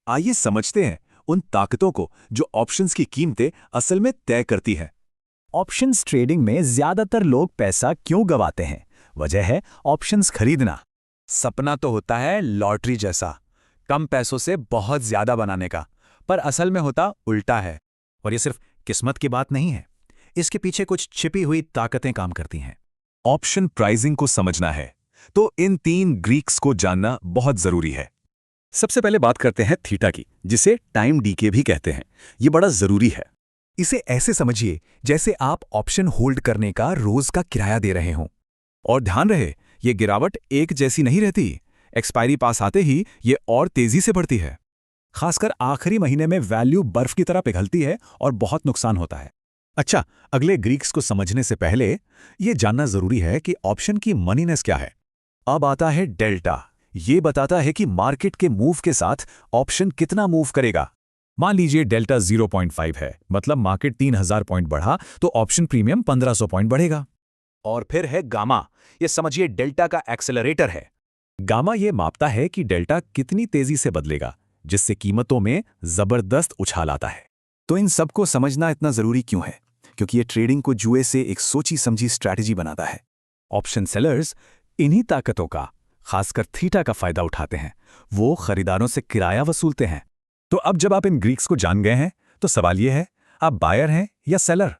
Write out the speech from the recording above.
आइए समझते हैं उन ताकतों को जो ऑप्शंस की कीमतें असल में तय करती हैं। ऑप्शंस ट्रेडिंग में ज्यादातर लोग पैसा क्यों गवाते हैं? वजह है ऑप्शंस खरीदना। सपना तो होता है लॉटरी जैसा, कम पैसों से बहुत ज्यादा बनाने का, पर असल में होता उल्टा है। और ये सिर्फ किस्मत की बात नहीं है, इसके पीछे कुछ छिपी हुई ताकतें काम करती हैं। ऑप्शन प्राइसिंग को समझना है तो इन 3 ग्रीक्स को जानना बहुत जरूरी है। सबसे पहले बात करते हैं थीटा की, जिसे टाइम डीके भी कहते हैं। ये बड़ा जरूरी है। इसे ऐसे समझिए जैसे आप ऑप्शन होल्ड करने का रोज का किराया दे रहे हों। और ध्यान रहे, ये गिरावट एक जैसी नहीं रहती। एक्सपायरी पास आते ही ये और तेजी से बढ़ती है। खासकर आखिरी महीने में वैल्यू बर्फ की तरह पिघलती है और बहुत नुकसान होता है। अच्छा, अगले ग्रीक्स को समझने से पहले ये जानना जरूरी है कि ऑप्शन की मनीनेस क्या है। अब आता है डेल्टा। ये बताता है कि मार्केट के मूव के साथ ऑप्शन कितना मूव करेगा। मान लीजिए डेल्टा 0.5 है, मतलब मार्केट 3000 पॉइंट बढ़ा तो ऑप्शन प्रीमियम 1500 पॉइंट बढ़ेगा। और फिर है गामा। ये समझिए डेल्टा का एक्सेलरेटर है। गामा ये मापता है कि डेल्टा कितनी तेजी से बदलेगा, जिससे कीमतों में जबरदस्त उछाल आता है। तो इन सबको समझना इतना जरूरी क्यों है? क्योंकि ये ट्रेडिंग को जुए से एक सोची समझी स्ट्रैटेजी बनाता है। ऑप्शन सेलर्स इन्हीं ताकतों का, खासकर थीटा का फायदा उठाते हैं। वो खरीदारों से किराया वसूलते हैं। तो अब जब आप इन ग्रीक्स को जान गए हैं, तो सवाल ये है, आप बायर हैं या सेलर?